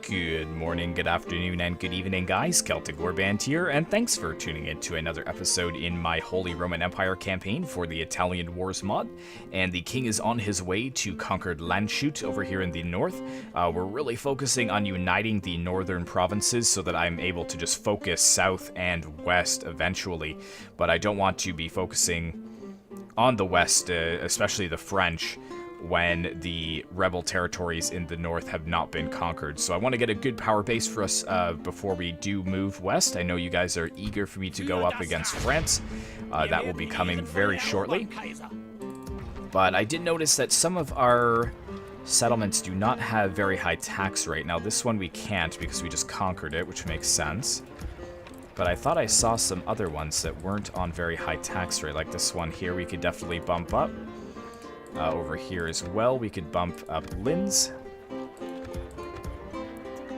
Good morning, good afternoon, and good evening, guys. Celtic Warband here, and thanks for tuning in to another episode in my Holy Roman Empire campaign for the Italian Wars mod. And the king is on his way to conquered Landshut over here in the north. We're really focusing on uniting the northern provinces so that I'm able to just focus south and west eventually. But I don't want to be focusing on the west, especially the French, when the rebel territories in the north have not been conquered. So I want to get a good power base for us before we do move west. I know you guys are eager for me to go up against France. That will be coming very shortly. But I did notice that some of our settlements do not have very high tax rate. Now this one we can't because we just conquered it, which makes sense. But I thought I saw some other ones that weren't on very high tax rate, like this one here we could definitely bump up. Over here as well, we could bump up Linz.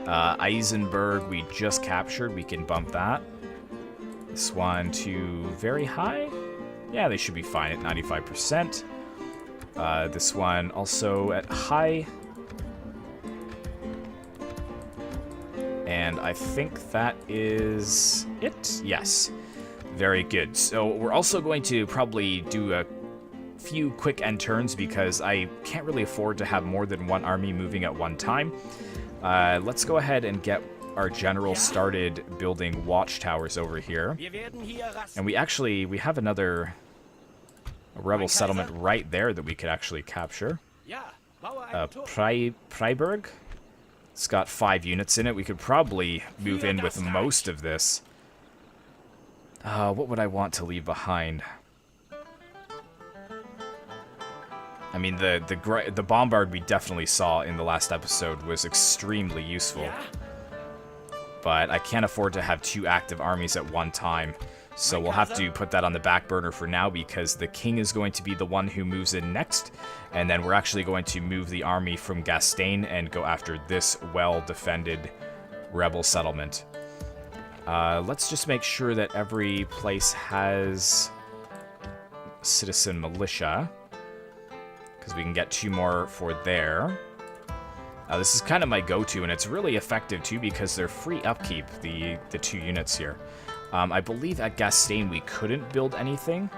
Eisenberg we just captured, we can bump that. This one to very high. Yeah, they should be fine at 95%. This one also at high. And I think that is it. Yes. Very good. So we're also going to probably do a few quick end turns because I can't really afford to have more than one army moving at one time. Let's go ahead and get our general started building watchtowers over here. And we have another rebel settlement right there that we could actually capture. Freiburg. It's got 5 units in it. We could probably move in with most of this. What would I want to leave behind? I mean, the bombard we definitely saw in the last episode was extremely useful. But I can't afford to have 2 active armies at one time. So we'll have to put that on the back burner for now because the king is going to be the one who moves in next. And then we're actually going to move the army from Gastein and go after this well-defended rebel settlement. Let's just make sure that every place has citizen militia, because we can get 2 more for there. This is kind of my go-to, and it's really effective too because they're free upkeep, the 2 units here. I believe at Gastein we couldn't build anything.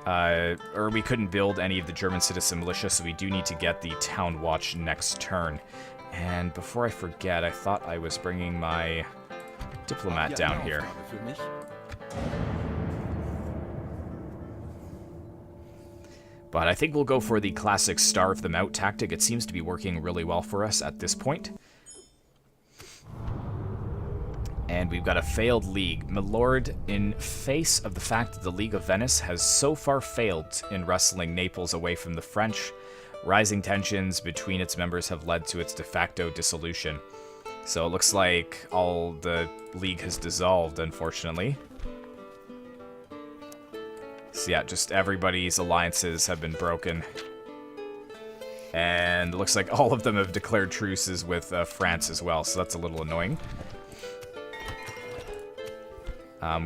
Or we couldn't build any of the German citizen militia, so we do need to get the town watch next turn. And before I forget, I thought I was bringing my diplomat down here. But I think we'll go for the classic starve them out tactic. It seems to be working really well for us at this point. And we've got a failed league. My lord, in face of the fact that the League of Venice has so far failed in wresting Naples away from the French, rising tensions between its members have led to its de facto dissolution. So it looks like all the league has dissolved, unfortunately. So yeah, just everybody's alliances have been broken. And it looks like all of them have declared truces with France as well, so that's a little annoying.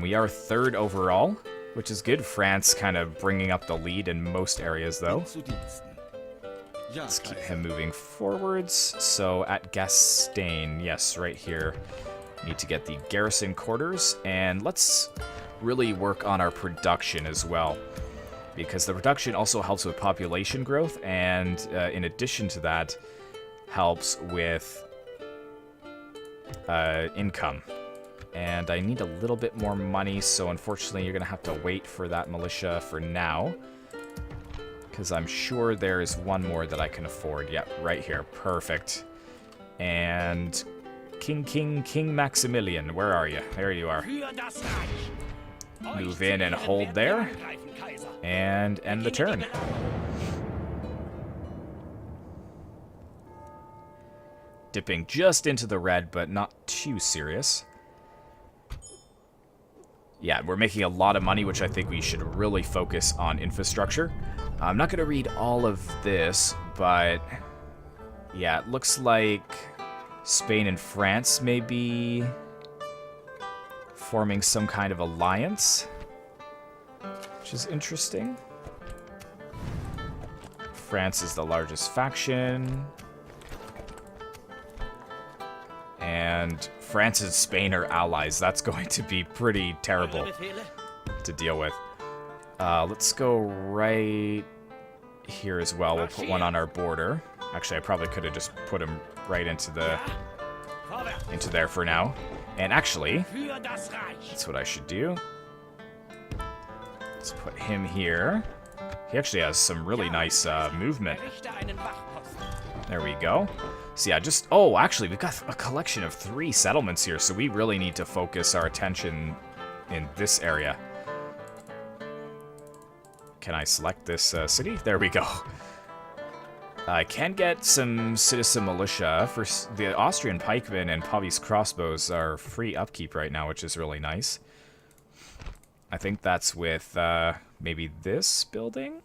We are 3rd overall, which is good. France kind of bringing up the lead in most areas, though. Let's keep him moving forwards. So at Gastein, yes, right here. Need to get the garrison quarters, and let's really work on our production as well, because the production also helps with population growth, and in addition to that, helps with income. And I need a little bit more money, so unfortunately you're going to have to wait for that militia for now, because I'm sure there's one more that I can afford. Yep, right here. Perfect. And King Maximilian, where are you? There you are. Move in and hold there, and end the turn. Dipping just into the red, but not too serious. Yeah, we're making a lot of money, which I think we should really focus on infrastructure. I'm not going to read all of this, but yeah, it looks like Spain and France may be forming some kind of alliance, which is interesting. France is the largest faction. And France and Spain are allies. That's going to be pretty terrible to deal with. Let's go right here as well. We'll put one on our border. Actually, I probably could have just put him right into there for now. And actually, that's what I should do. Let's put him here. He actually has some really nice movement. There we go. So yeah, oh, actually, we've got a collection of 3 settlements here, so we really need to focus our attention in this area. Can I select this city? There we go. I can get some citizen militia. For the Austrian pikemen and Pavie's crossbows are free upkeep right now, which is really nice. I think that's with maybe this building?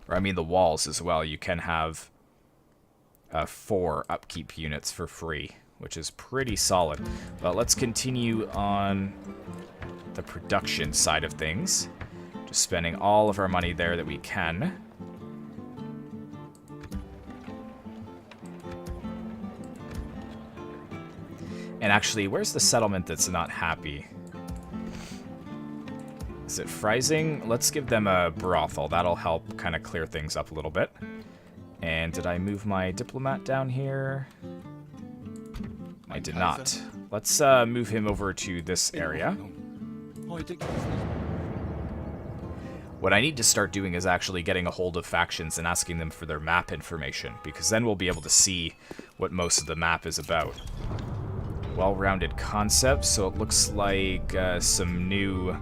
Or I mean the walls as well. You can have 4 upkeep units for free, which is pretty solid. But let's continue on the production side of things. Just spending all of our money there that we can. And actually, where's the settlement that's not happy? Is it Freising? Let's give them a brothel. That'll help kind of clear things up a little bit. And did I move my diplomat down here? I did not. Let's move him over to this area. What I need to start doing is actually getting a hold of factions and asking them for their map information, because then we'll be able to see what most of the map is about. Well-rounded concept, so it looks like some new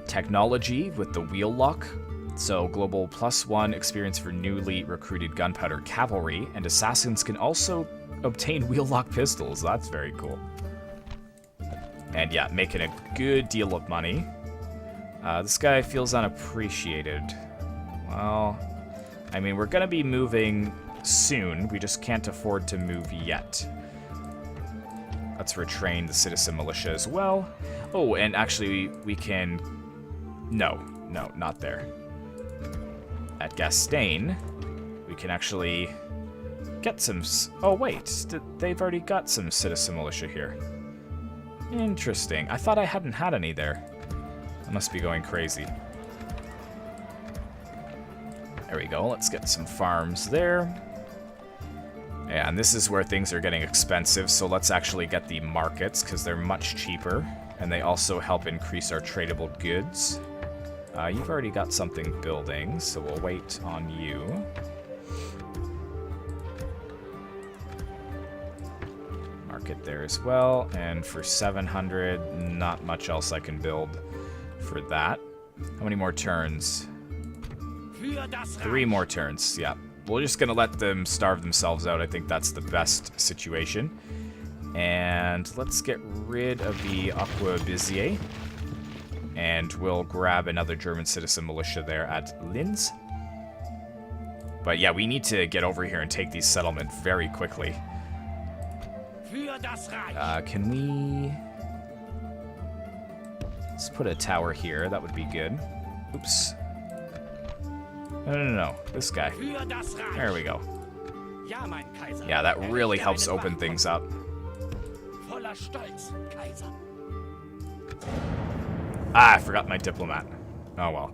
technology with the wheel lock. So global +1 experience for newly recruited gunpowder cavalry, and assassins can also obtain wheel lock pistols. That's very cool. And yeah, making a good deal of money. This guy feels unappreciated. Well, I mean, we're gonna be moving soon. We just can't afford to move yet. Let's retrain the citizen militia as well. Oh, and actually we can... No, not there. At Gastein, we can actually get some... Oh, wait. They've already got some citizen militia here. Interesting. I thought I hadn't had any there. I must be going crazy. There we go. Let's get some farms there. Yeah, and this is where things are getting expensive, so let's actually get the markets, because they're much cheaper, and they also help increase our tradable goods. You've already got something building, so we'll wait on you. Market there as well, and for 700, not much else I can build for that. How many more turns? 3 more turns, yeah. We're just going to let them starve themselves out. I think that's the best situation. And let's get rid of the Aqua Bizier. And we'll grab another German citizen militia there at Linz. But yeah, we need to get over here and take these settlements very quickly. Can we... Let's put a tower here. That would be good. Oops. No. This guy. There we go. Yeah, that really helps open things up. Ah, I forgot my diplomat. Oh well.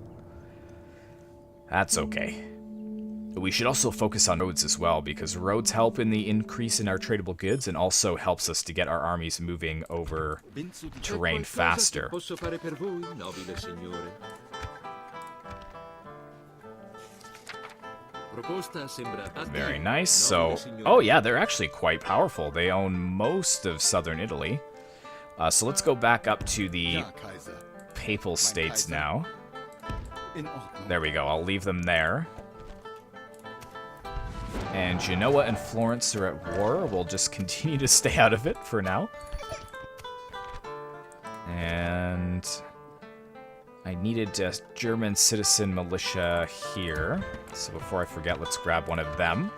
That's okay. We should also focus on roads as well, because roads help in the increase in our tradable goods and also helps us to get our armies moving over terrain faster. Very nice. So, oh yeah, they're actually quite powerful. They own most of southern Italy. So let's go back up to the Papal States now. There we go. I'll leave them there. And Genoa and Florence are at war. We'll just continue to stay out of it for now. And I needed a German citizen militia here. So before I forget, let's grab one of them.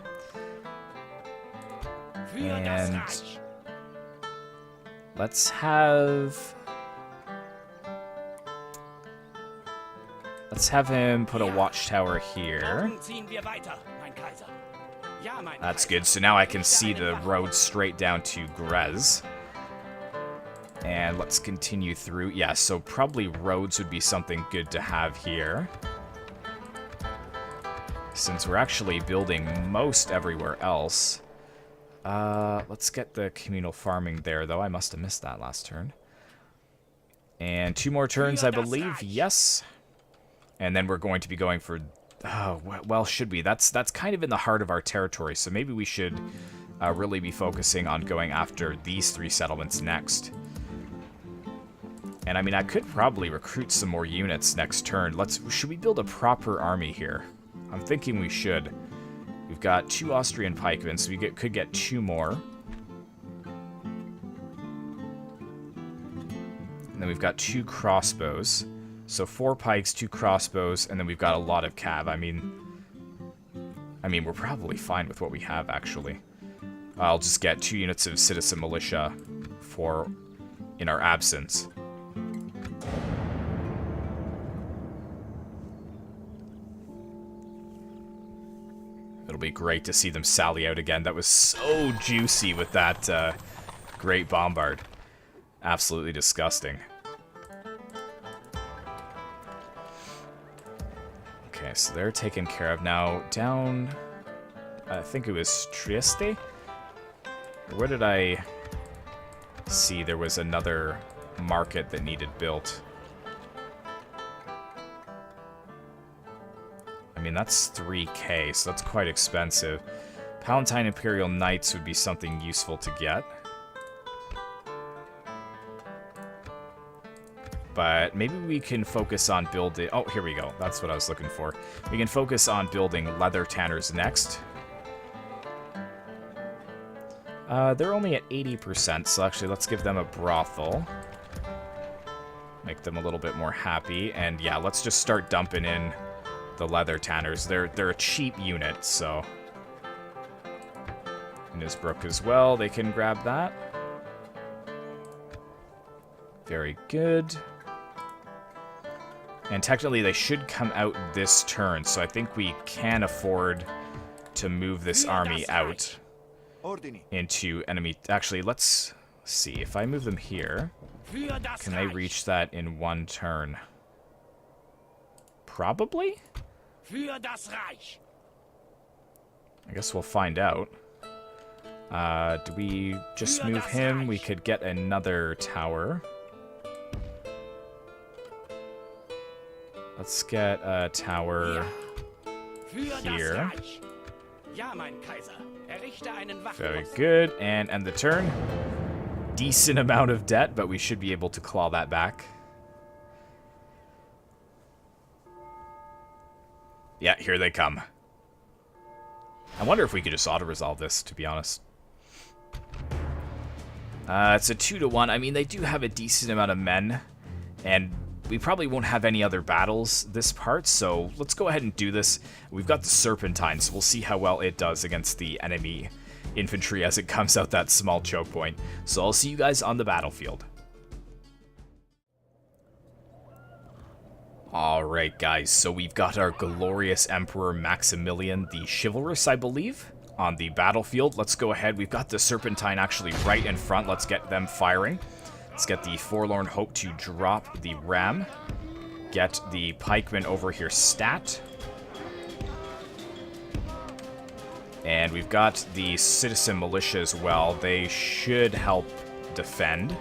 And let's have him put a watchtower here. That's good. So now I can see the road straight down to Grez. And let's continue through. Yeah, so probably roads would be something good to have here. Since we're actually building most everywhere else. Let's get the communal farming there, though. I must have missed that last turn. And 2 more turns, I believe. Yes. And then we're going to be going for... Oh, well, should we? That's kind of in the heart of our territory, so maybe we should really be focusing on going after these 3 settlements next. And I mean, I could probably recruit some more units next turn. Should we build a proper army here? I'm thinking we should. We've got 2 Austrian pikemen, so we could get 2 more. And then we've got 2 crossbows. So 4 pikes, 2 crossbows, and then we've got a lot of cav. I mean, we're probably fine with what we have, actually. I'll just get 2 units of citizen militia in our absence. It'll be great to see them sally out again. That was so juicy with that great bombard. Absolutely disgusting. Okay, so they're taken care of. Now, down... I think it was Trieste? Where did I see there was another market that needed built? I mean, that's 3k, so that's quite expensive. Palatine Imperial Knights would be something useful to get. But maybe we can focus on building... Oh, here we go. That's what I was looking for. We can focus on building leather tanners next. They're only at 80%, so actually let's give them a brothel. Make them a little bit more happy. And yeah, let's just start dumping in the leather tanners. They're a cheap unit, so... Nisbrook as well, they can grab that. Very good. And technically they should come out this turn, so I think we can afford to move this army out into enemy... Actually, let's see. If I move them here, can they reach that in 1 turn? Probably? I guess we'll find out. Do we just move him? We could get another tower. Let's get a tower here. Very good. And end the turn. Decent amount of debt, but we should be able to claw that back. Yeah, here they come. I wonder if we could just auto-resolve this, to be honest. It's a 2-to-1. I mean, they do have a decent amount of men, and we probably won't have any other battles this part, so let's go ahead and do this. We've got the Serpentine, so we'll see how well it does against the enemy infantry as it comes out that small choke point. So I'll see you guys on the battlefield. Alright guys, so we've got our glorious Emperor Maximilian the Chivalrous, I believe, on the battlefield. Let's go ahead. We've got the Serpentine actually right in front. Let's get them firing. Let's get the Forlorn Hope to drop the ram. Get the pikemen over here stat. And we've got the citizen militia as well. They should help defend.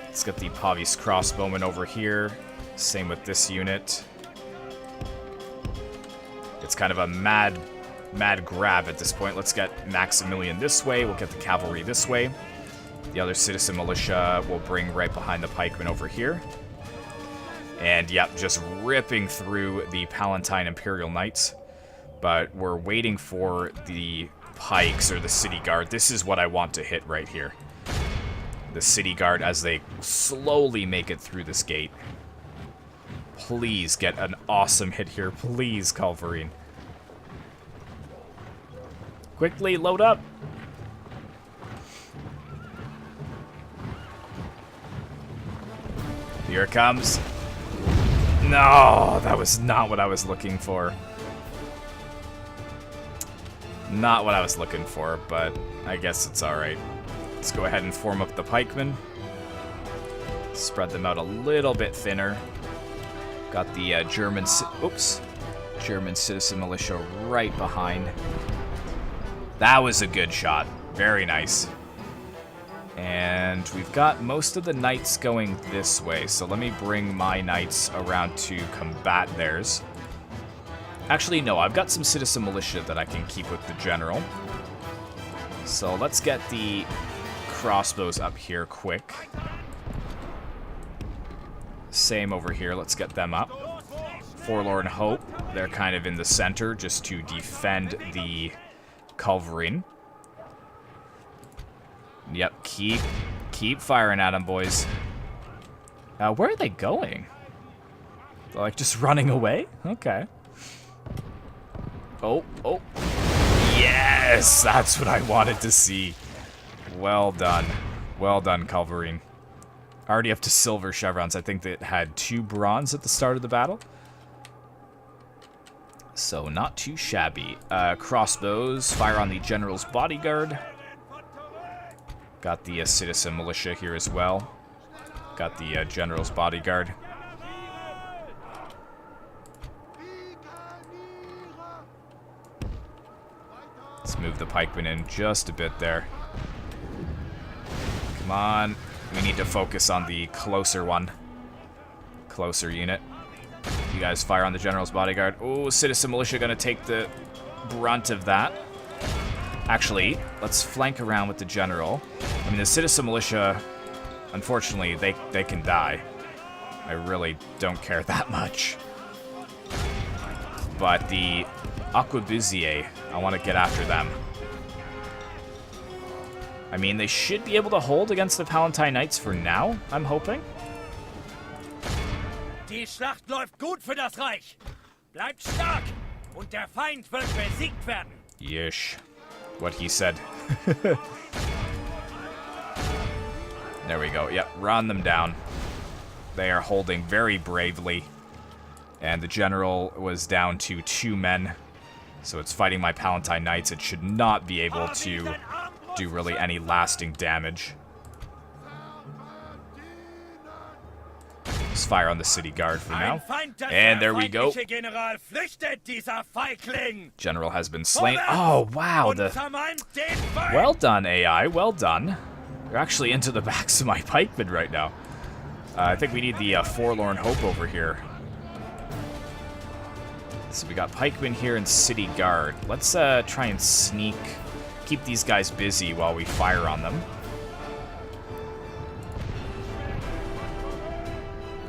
Let's get the Pavis crossbowmen over here. Same with this unit. It's kind of a mad grab at this point. Let's get Maximilian this way. We'll get the cavalry this way. The other citizen militia will bring right behind the pikemen over here. And yep, just ripping through the Palatine Imperial Knights. But we're waiting for the pikes or the city guard. This is what I want to hit right here. The city guard as they slowly make it through this gate. Please get an awesome hit here. Please, Calvarine. Quickly, load up. Here it comes. No, that was not what I was looking for. Not what I was looking for, but I guess it's alright. Let's go ahead and form up the pikemen. Spread them out a little bit thinner. Got the German citizen militia right behind. That was a good shot. Very nice. And we've got most of the knights going this way, so let me bring my knights around to combat theirs. Actually, no, I've got some citizen militia that I can keep with the general. So let's get the crossbows up here quick. Same over here, let's get them up. Forlorn Hope, they're kind of in the center just to defend the culverin. Yep, keep firing at them, boys. Where are they going? They're like just running away? Okay. Oh. Yes! That's what I wanted to see. Well done. Well done, culverin. Already up to silver chevrons. I think that had 2 bronze at the start of the battle. So, not too shabby. Crossbows, fire on the general's bodyguard. Got the citizen militia here as well. Got the general's bodyguard. Let's move the pikemen in just a bit there. Come on. We need to focus on the closer one. Closer unit. You guys fire on the general's bodyguard. Oh, citizen militia gonna take the brunt of that. Actually, let's flank around with the general. I mean, the citizen militia, unfortunately, they can die. I really don't care that much. But the arquebusiers, I want to get after them. I mean, they should be able to hold against the Palatine Knights for now, I'm hoping. Die Schlacht läuft gut für das Reich. Bleibt stark und der Feind wird besiegt werden. Yesh. What he said. There we go. Yep, run them down. They are holding very bravely. And the general was down to 2 men. So it's fighting my Palatine Knights. It should not be able to do really any lasting damage. Let's fire on the city guard for now. And there we go. General has been slain. Oh, wow. Well done, AI. Well done. You're actually into the backs of my pikemen right now. I think we need the Forlorn Hope over here. So we got pikemen here and city guard. Let's try and sneak, keep these guys busy while we fire on them.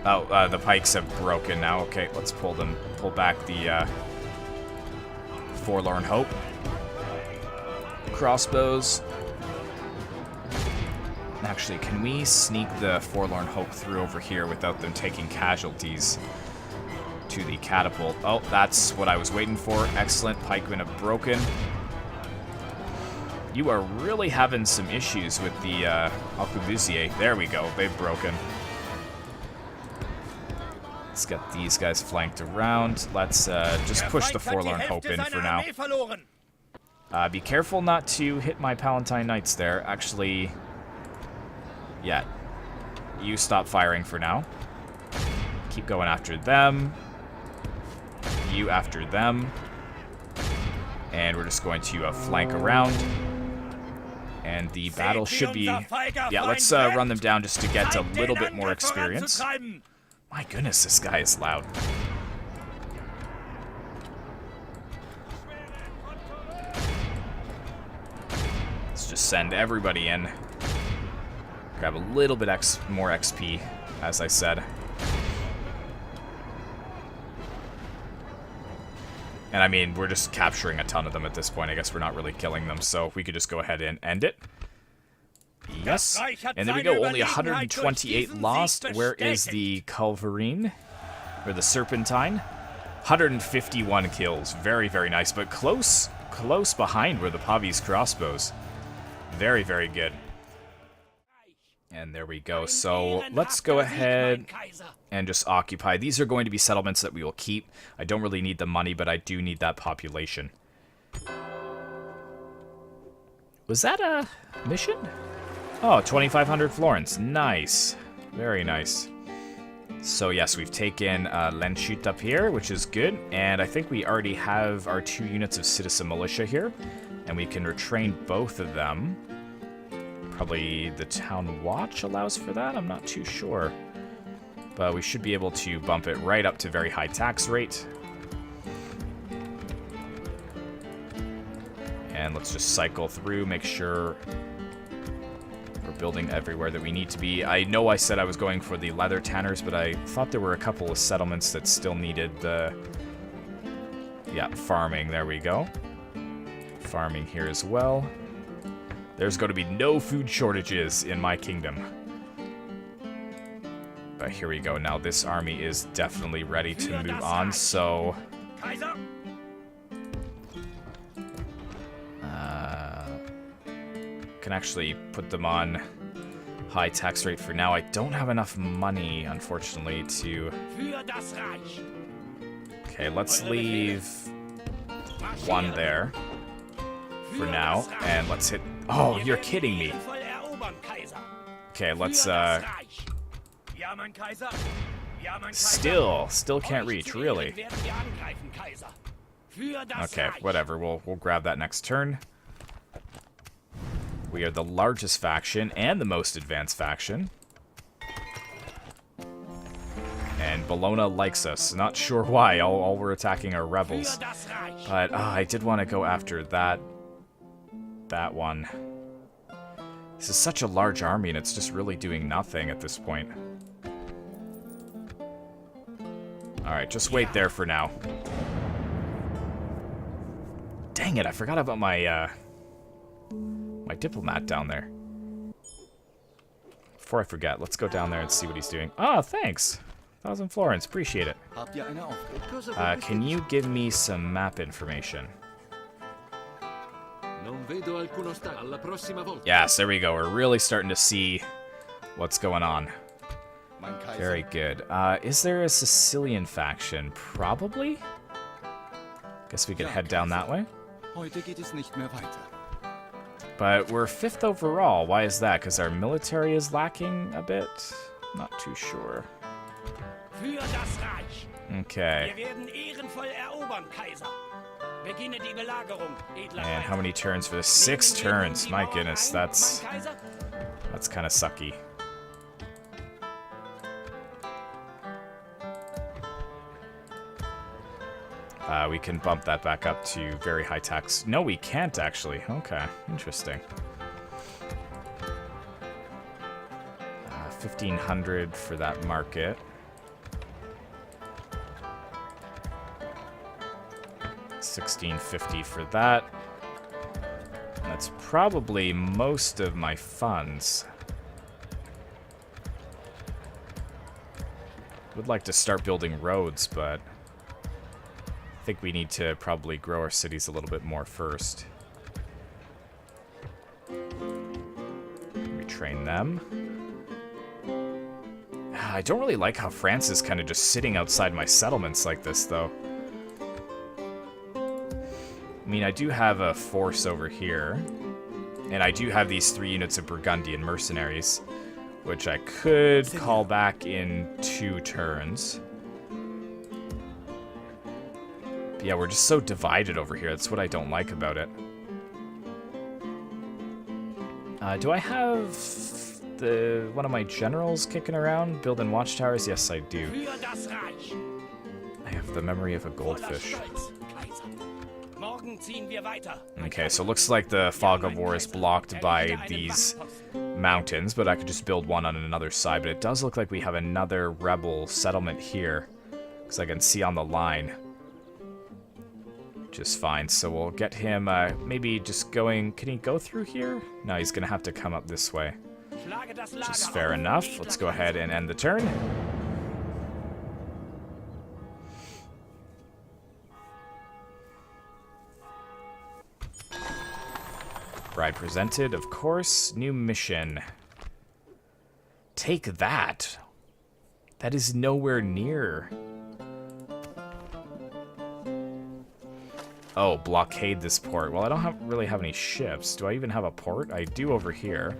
Oh, the pikes have broken now. Okay, let's pull back the Forlorn Hope. Crossbows. Actually, can we sneak the Forlorn Hope through over here without them taking casualties to the catapult? Oh, that's what I was waiting for. Excellent. Pikemen have broken. You are really having some issues with the arquebusier. There we go. They've broken. Let's get these guys flanked around. Let's just push the Forlorn Hope in for now. Be careful not to hit my Palatine Knights there. Actually, yeah. You stop firing for now. Keep going after them. You after them. And we're just going to flank around. And the battle should be... Yeah, let's run them down just to get a little bit more experience. My goodness, this guy is loud. Let's just send everybody in. Grab a little bit more XP, as I said. And I mean, we're just capturing a ton of them at this point. I guess we're not really killing them, so we could just go ahead and end it. Yes. And there we go, only 128 lost. Where is the culverin? Or the serpentine? 151 kills. Very, very nice. But close behind were the Pavi's crossbows. Very, very good. And there we go. So let's go ahead and just occupy. These are going to be settlements that we will keep. I don't really need the money, but I do need that population. Was that a mission? Oh, 2,500 florins. Nice. Very nice. So yes, we've taken Landshut up here, which is good. And I think we already have our 2 units of citizen militia here. And we can retrain both of them. Probably the town watch allows for that? I'm not too sure. But we should be able to bump it right up to very high tax rate. And let's just cycle through, make sure we're building everywhere that we need to be. I know I said I was going for the leather tanners, but I thought there were a couple of settlements that still needed the... Yeah, farming. There we go. Farming here as well. There's going to be no food shortages in my kingdom. But here we go. Now this army is definitely ready to move on, so... Can actually put them on high tax rate for now. I don't have enough money, unfortunately, to... Okay, let's leave 1 there for now, and let's hit... Oh, you're kidding me. Okay, let's, Still can't reach, really. Okay, whatever, we'll grab that next turn. We are the largest faction and the most advanced faction. And Bologna likes us. Not sure why. All we're attacking are rebels. But I did want to go after that one. This is such a large army, and it's just really doing nothing at this point. Alright, just wait there for now. Dang it, I forgot about my diplomat down there. Before I forget, let's go down there and see what he's doing. Ah, thanks. 1,000 florins, appreciate it. Can you give me some map information? Yes, there we go. We're really starting to see what's going on. Very good. Is there a Sicilian faction? Probably. Guess we could head down that way. But we're 5th overall. Why is that? Because our military is lacking a bit? Not too sure. Okay. And how many turns for this? 6 turns. My goodness, that's kind of sucky. We can bump that back up to very high tax. No, we can't actually. Okay, interesting. 1,500 for that market. 1,650 for that. That's probably most of my funds. Would like to start building roads, but I think we need to probably grow our cities a little bit more first. Retrain them. I don't really like how France is kind of just sitting outside my settlements like this, though. I mean, I do have a force over here, and I do have these 3 units of Burgundian mercenaries, which I could call back in 2 turns. But yeah, we're just so divided over here. That's what I don't like about it. Do I have one of my generals kicking around, building watchtowers? Yes, I do. I have the memory of a goldfish. Okay, so it looks like the fog of war is blocked by these mountains, but I could just build one on another side. But it does look like we have another rebel settlement here, because I can see on the line. Just fine, so we'll get him, maybe just going... Can he go through here? No, he's gonna have to come up this way. Just fair enough. Let's go ahead and end the turn. Bride presented, of course. New mission. Take that. That is nowhere near. Oh, blockade this port. Well, I don't really have any ships. Do I even have a port? I do over here.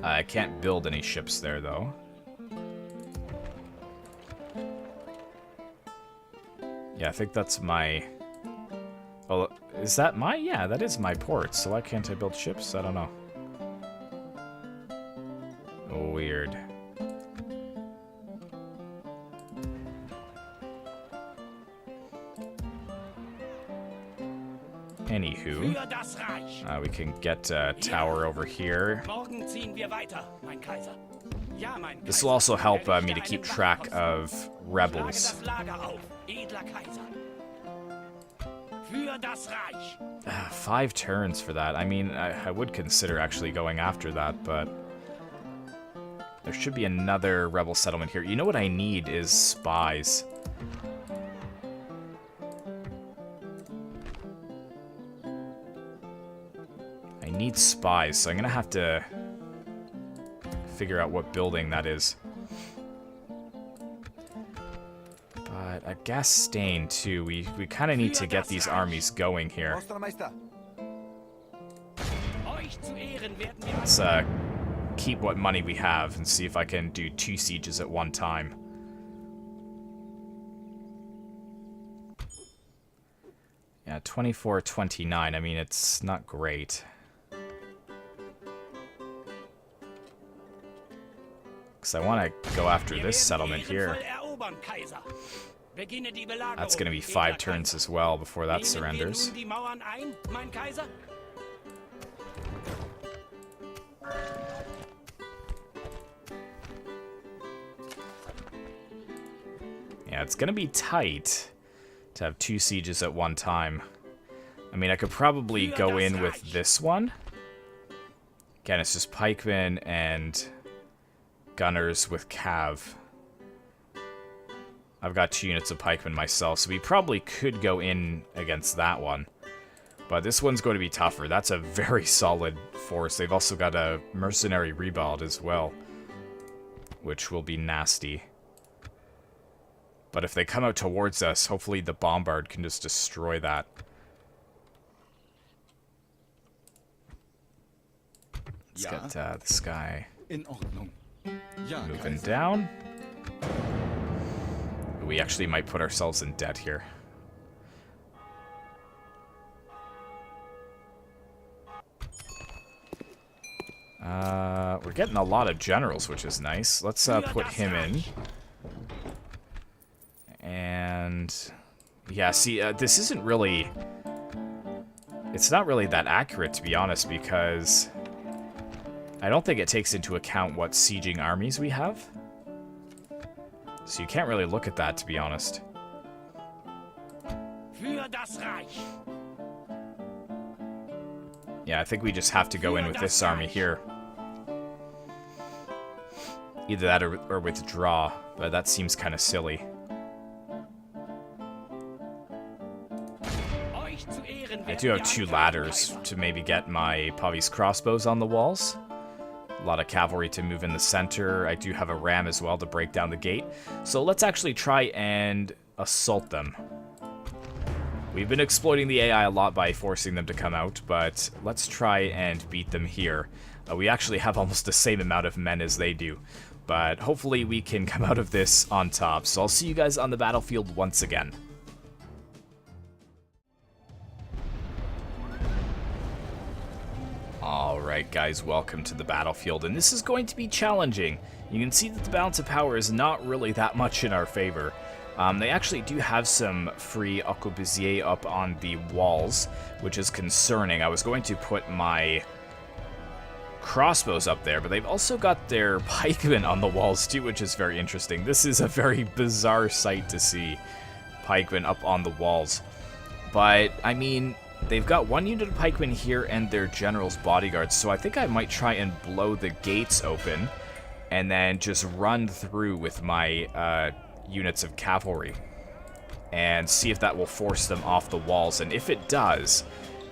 I can't build any ships there, though. Yeah, I think that's my... Oh, is that my... Yeah, that is my port. So why can't I build ships? I don't know. Weird. Anywho, we can get a tower over here. This will also help me to keep track of rebels. 5 turns for that. I mean, I would consider actually going after that, but there should be another rebel settlement here. You know what I need is spies. I need spies, so I'm gonna have to figure out what building that is. But a gas stain too. We kind of need to get these armies going here. Let's keep what money we have and see if I can do 2 sieges at one time. Yeah, 24-29. I mean, it's not great. Because I want to go after this settlement here. That's going to be 5 turns as well before that surrenders. Yeah, it's going to be tight to have 2 sieges at one time. I mean, I could probably go in with this one. Again, it's just pikemen and gunners with cav. I've got 2 units of pikemen myself, so we probably could go in against that one. But this one's going to be tougher. That's a very solid force. They've also got a mercenary rebald as well, which will be nasty. But if they come out towards us, hopefully the bombard can just destroy that. Let's get this guy moving down. We actually might put ourselves in debt here. We're getting a lot of generals, which is nice. Let's put him in. And yeah, see, this isn't really... It's not really that accurate, to be honest, because I don't think it takes into account what sieging armies we have. So you can't really look at that, to be honest. Yeah, I think we just have to go in with this army here. Either that or withdraw, but that seems kind of silly. I do have 2 ladders to maybe get my Pavi's crossbows on the walls. A lot of cavalry to move in the center. I do have a ram as well to break down the gate. So let's actually try and assault them. We've been exploiting the AI a lot by forcing them to come out, but let's try and beat them here. We actually have almost the same amount of men as they do, but hopefully we can come out of this on top. So I'll see you guys on the battlefield once again. Alright guys, welcome to the battlefield, and this is going to be challenging. You can see that the balance of power is not really that much in our favor. They actually do have some free arquebusiers up on the walls, which is concerning. I was going to put my crossbows up there, but they've also got their pikemen on the walls too, which is very interesting. This is a very bizarre sight to see, pikemen up on the walls. But, I mean, they've got 1 unit of pikemen here and their general's bodyguards, so I think I might try and blow the gates open and then just run through with my units of cavalry and see if that will force them off the walls. And if it does,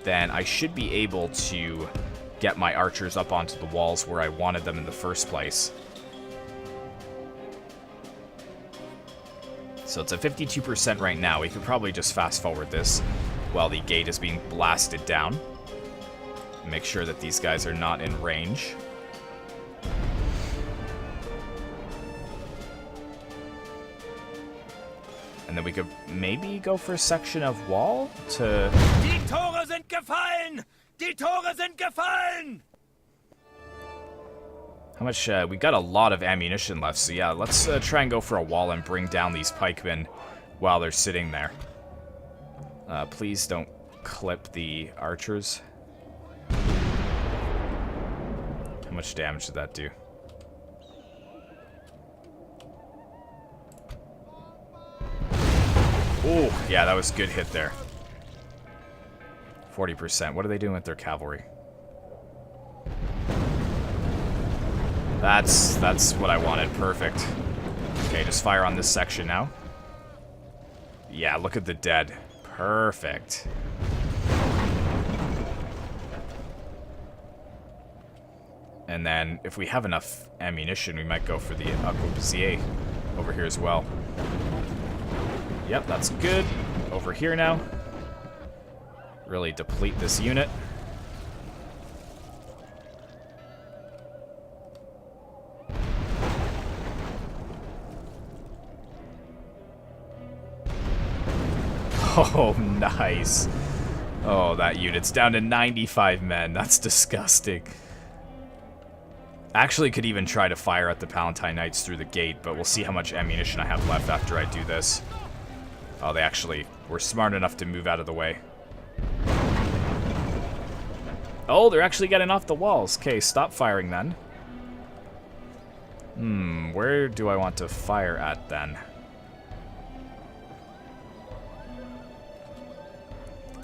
then I should be able to get my archers up onto the walls where I wanted them in the first place. So it's a 52% right now. We could probably just fast forward this while the gate is being blasted down. Make sure that these guys are not in range. And then we could maybe go for a section of wall to... Die Tore sind gefallen! Die Tore sind gefallen! How much... we got a lot of ammunition left, so yeah, let's try and go for a wall and bring down these pikemen while they're sitting there. Please don't clip the archers. How much damage did that do? Oh, yeah, that was a good hit there. 40%. What are they doing with their cavalry? That's what I wanted. Perfect. Okay, just fire on this section now. Yeah, look at the dead. Perfect. And then, if we have enough ammunition, we might go for the arquebusier over here as well. Yep, that's good. Over here now. Really deplete this unit. Oh, nice. Oh, that unit's down to 95 men. That's disgusting. Actually could even try to fire at the Palatine Knights through the gate, but we'll see how much ammunition I have left after I do this. Oh, they actually were smart enough to move out of the way. Oh, they're actually getting off the walls. Okay, stop firing then. Where do I want to fire at then?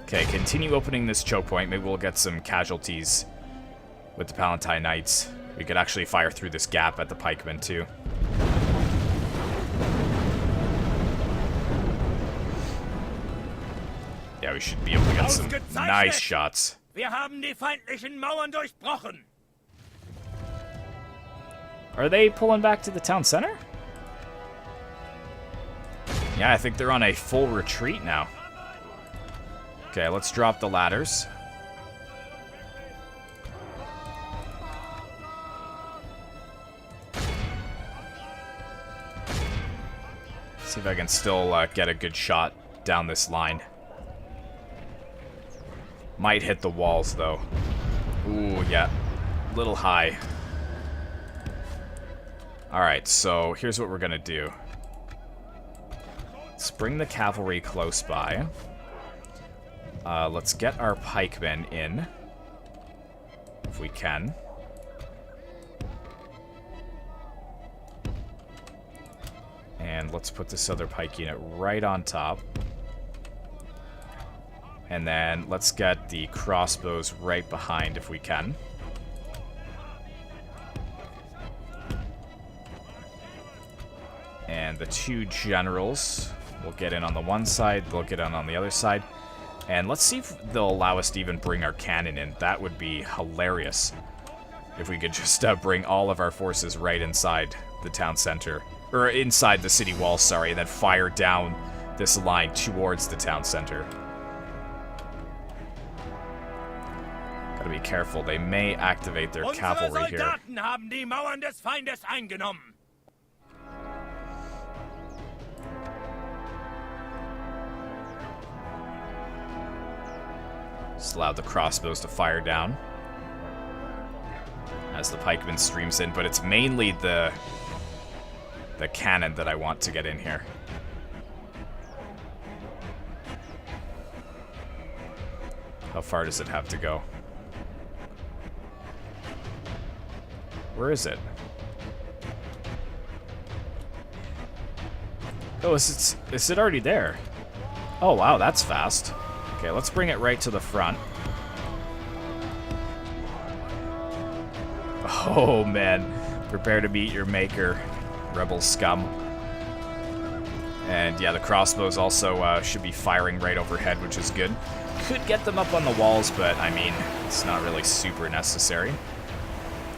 Okay, continue opening this choke point. Maybe we'll get some casualties with the Palatine Knights. We could actually fire through this gap at the pikemen too. Yeah, we should be able to get some nice shots. Wir haben die feindlichen Mauern durchbrochen. Are they pulling back to the town center? Yeah, I think they're on a full retreat now. Okay, let's drop the ladders. See if I can still get a good shot down this line. Might hit the walls, though. Ooh, yeah. Little high. Alright, so here's what we're gonna do. Let's bring the cavalry close by. Let's get our pikemen in. If we can. And let's put this other pike unit right on top. And then let's get the crossbows right behind if we can. And the two generals will get in on the one side, they'll get in on the other side. And let's see if they'll allow us to even bring our cannon in. That would be hilarious. If we could just bring all of our forces right inside the town center. Or inside the city wall, sorry, and then fire down this line towards the town center. Gotta be careful, they may activate their cavalry here. Unsere Soldaten haben die Mauern des Feindes eingenommen. Just allow the crossbows to fire down as the pikeman streams in, but it's mainly the cannon that I want to get in here. How far does it have to go? Where is it? Oh, is it already there? Oh, wow, that's fast. Okay, let's bring it right to the front. Oh, man. Prepare to meet your maker, rebel scum. And yeah, the crossbows also should be firing right overhead, which is good. Could get them up on the walls, but I mean, it's not really super necessary.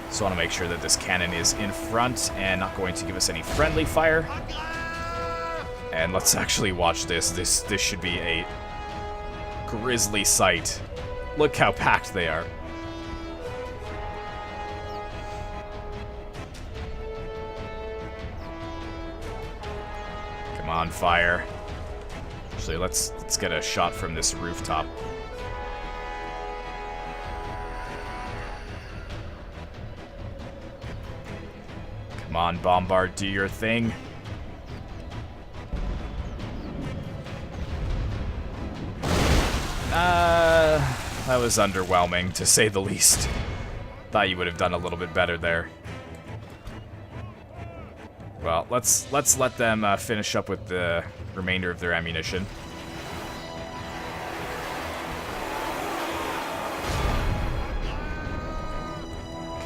Just want to make sure that this cannon is in front and not going to give us any friendly fire. And let's actually watch this. This should be a grisly sight. Look how packed they are. Come on, fire. Actually, let's get a shot from this rooftop. Come on, Bombard, do your thing. That was underwhelming, to say the least. Thought you would have done a little bit better there. Well, let's let them finish up with the remainder of their ammunition.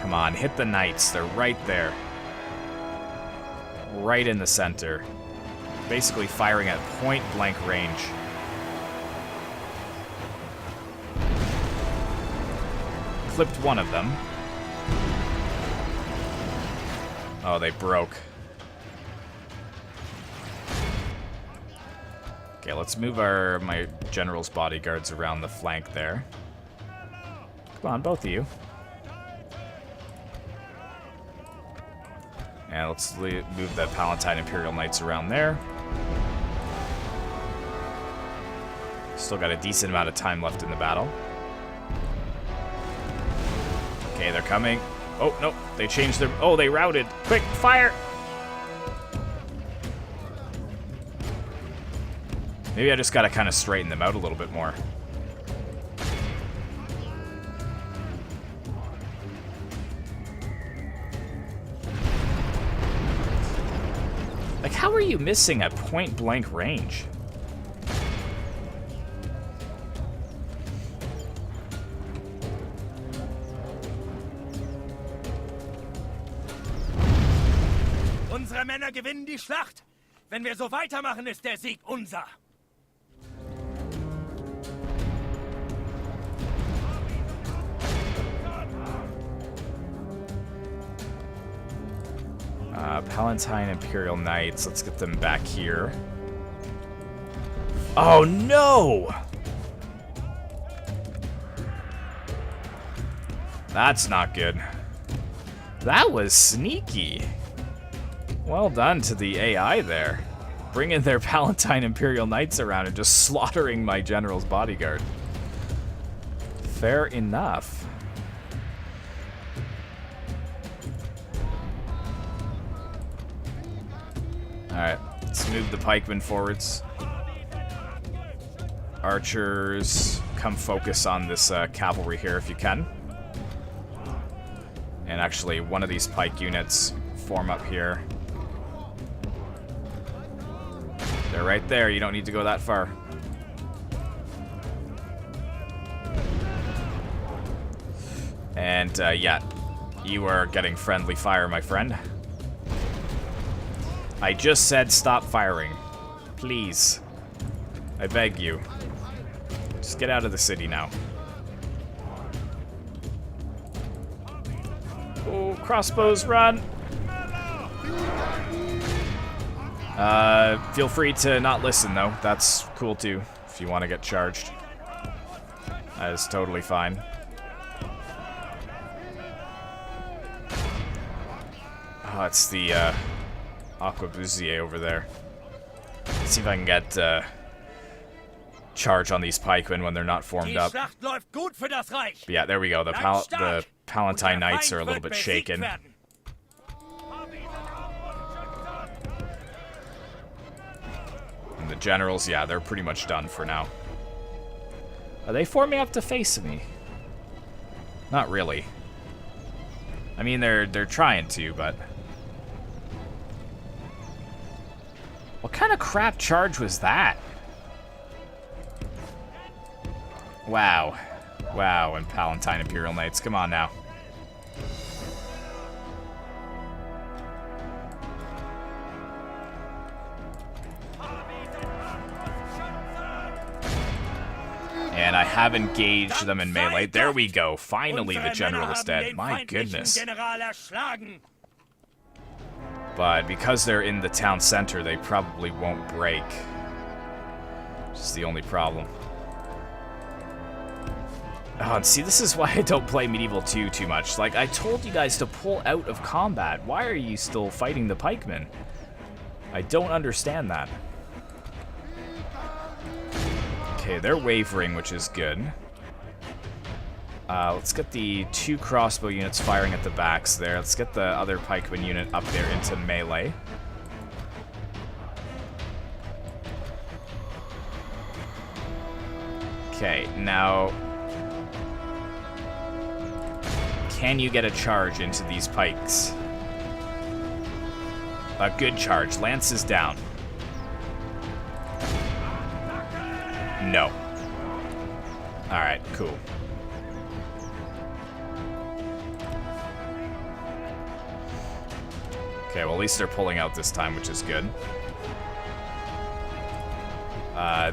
Come on, hit the knights. They're right there. Right in the center. Basically firing at point-blank range. Clipped one of them. Oh, they broke. Okay, let's move my general's bodyguards around the flank there. Come on, both of you. And let's move the Palatine Imperial Knights around there. Still got a decent amount of time left in the battle. Okay, they're coming. Oh, no, they changed their... Oh, they routed. Quick, fire! Maybe I just gotta kind of straighten them out a little bit more. Like, how are you missing at point-blank range? Unsere Männer gewinnen die Schlacht. Wenn wir so weitermachen, ist der Sieg unser. Palatine Imperial Knights. Let's get them back here. Oh, no! That's not good. That was sneaky. Well done to the AI there. Bringing their Palatine Imperial Knights around and just slaughtering my general's bodyguard. Fair enough. Alright, let's move the pikemen forwards. Archers, come focus on this cavalry here if you can. And actually, one of these pike units form up here. They're right there, you don't need to go that far. And yeah, you are getting friendly fire, my friend. I just said stop firing. Please. I beg you. Just get out of the city now. Oh, crossbows, run! Feel free to not listen, though. That's cool, too, if you want to get charged. That is totally fine. Oh, it's the, Aquabusier over there. Let's see if I can get charge on these pikemen when they're not formed up. But yeah, there we go. The Palatine Knights are a little bit shaken. And the generals, yeah, they're pretty much done for now. Are they forming up to face me? Not really. I mean, they're trying to, but... What kind of crap charge was that? Wow. Wow, and Palatine Imperial Knights. Come on now. And I have engaged them in melee. There we go. Finally, the general is dead. My goodness. But because they're in the town center, they probably won't break. Which is the only problem. Oh, and see, this is why I don't play Medieval 2 too much. Like, I told you guys to pull out of combat. Why are you still fighting the pikemen? I don't understand that. Okay, they're wavering, which is good. Let's get the 2 crossbow units firing at the backs there. Let's get the other pikeman unit up there into melee. Okay, now... can you get a charge into these pikes? A good charge. Lance is down. No. Alright, cool. Okay, well at least they're pulling out this time, which is good.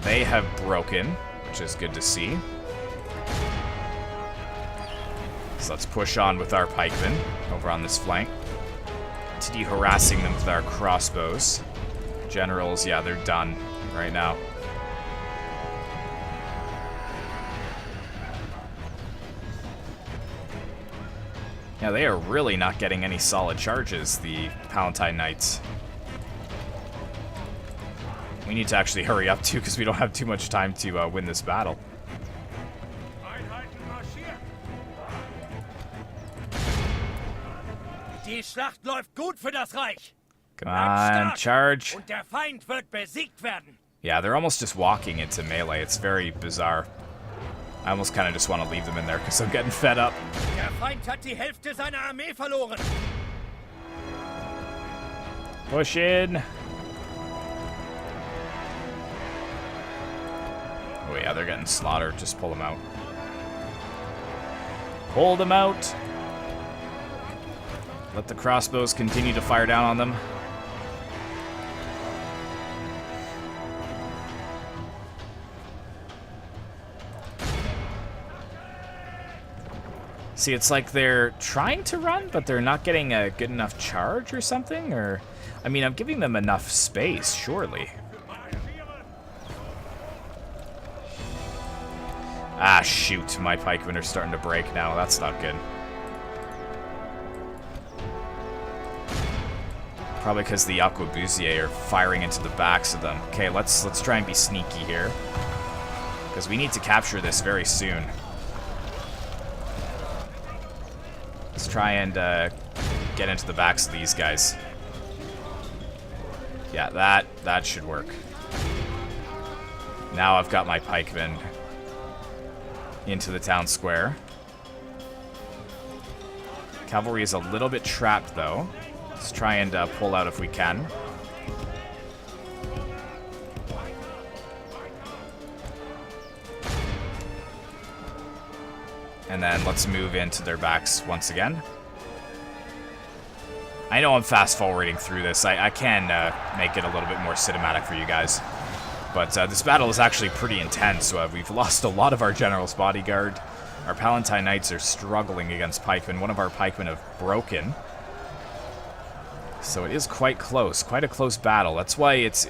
They have broken, which is good to see. So let's push on with our pikemen over on this flank. TD harassing them with our crossbows. Generals, yeah, they're done right now. Yeah, they are really not getting any solid charges, the Palatine Knights. We need to actually hurry up too, because we don't have too much time to win this battle. Die Schlacht läuft gut für das Reich. Come on, charge. Und der Feind wird besiegt werden. Yeah, they're almost just walking into melee. It's very bizarre. I almost kind of just want to leave them in there because I'm getting fed up. Der Feind hat die Hälfte seiner Armee verloren. Push in. Oh yeah, they're getting slaughtered. Just pull them out. Pull them out. Let the crossbows continue to fire down on them. See, it's like they're trying to run, but they're not getting a good enough charge or something, or... I mean, I'm giving them enough space, surely. Ah, shoot. My pikemen are starting to break now. That's not good. Probably because the arquebusiers are firing into the backs of them. Okay, let's try and be sneaky here. Because we need to capture this very soon. Let's try and get into the backs of these guys. Yeah, that should work. Now I've got my pikemen into the town square. Cavalry is a little bit trapped, though. Let's try and pull out if we can. And then let's move into their backs once again. I know I'm fast-forwarding through this. I can make it a little bit more cinematic for you guys. But this battle is actually pretty intense. We've lost a lot of our general's bodyguard. Our Palatine Knights are struggling against pikemen. One of our pikemen have broken. So it is quite close. Quite a close battle. That's why it's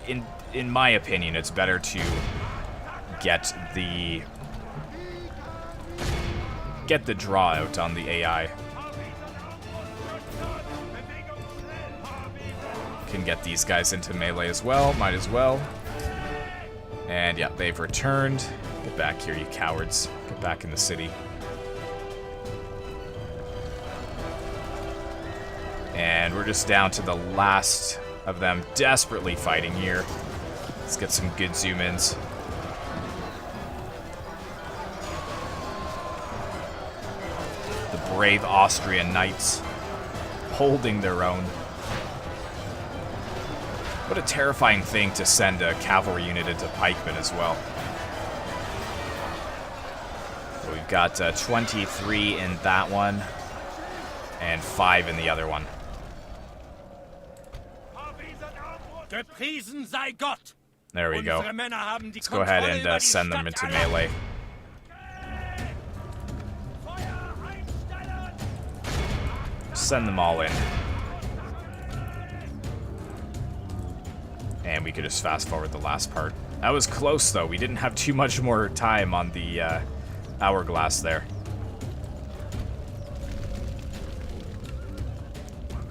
in my opinion, it's better to get the draw out on the AI. Can get these guys into melee as well. Might as well. And yeah, they've returned. Get back here, you cowards. Get back in the city. And we're just down to the last of them desperately fighting here. Let's get some good zoom-ins. The brave Austrian knights holding their own. What a terrifying thing to send a cavalry unit into pikemen as well. So we've got 23 in that one and 5 in the other one. Gepriesen sei Gott. There we go. Let's go ahead and send them into melee. Send them all in. And we could just fast forward the last part. That was close, though. We didn't have too much more time on the hourglass there.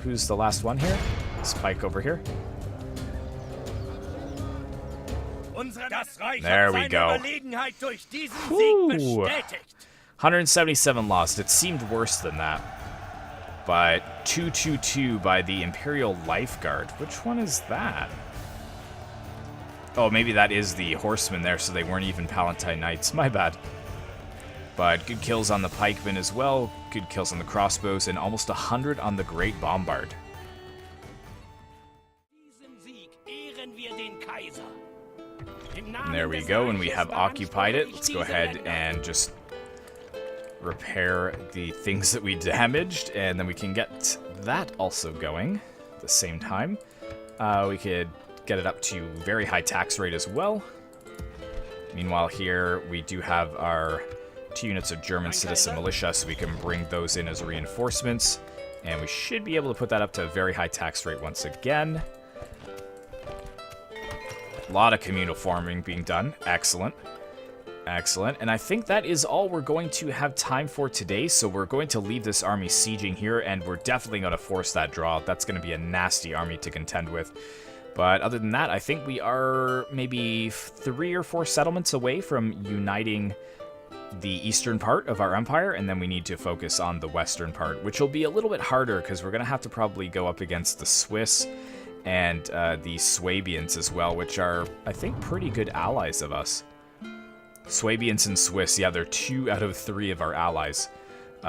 Who's the last one here? Spike over here. There we go. 177 lost. It seemed worse than that. But 222 by the Imperial Lifeguard. Which one is that? Oh, maybe that is the horsemen there, so they weren't even Palatine Knights. My bad. But good kills on the pikemen as well. Good kills on the crossbows, and almost 100 on the Great Bombard. And there we go, and we have occupied it. Let's go ahead and just repair the things that we damaged, and then we can get that also going at the same time. We could get it up to very high tax rate as well. Meanwhile here, we do have our 2 units of German citizen militia, so we can bring those in as reinforcements. And we should be able to put that up to a very high tax rate once again. A lot of communal farming being done. Excellent. Excellent. And I think that is all we're going to have time for today, so we're going to leave this army sieging here, and we're definitely going to force that draw. That's going to be a nasty army to contend with. But other than that, I think we are maybe 3 or 4 settlements away from uniting the eastern part of our empire, and then we need to focus on the western part, which will be a little bit harder because we're going to have to probably go up against the Swiss and the Swabians as well, which are, I think, pretty good allies of us. Swabians and Swiss, yeah, they're 2 out of 3 of our allies.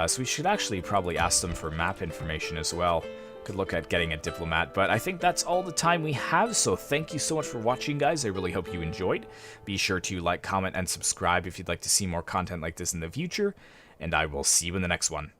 So we should actually probably ask them for map information as well. Could look at getting a diplomat, but I think that's all the time we have, so thank you so much for watching, guys. I really hope you enjoyed. Be sure to like, comment, and subscribe if you'd like to see more content like this in the future, and I will see you in the next one.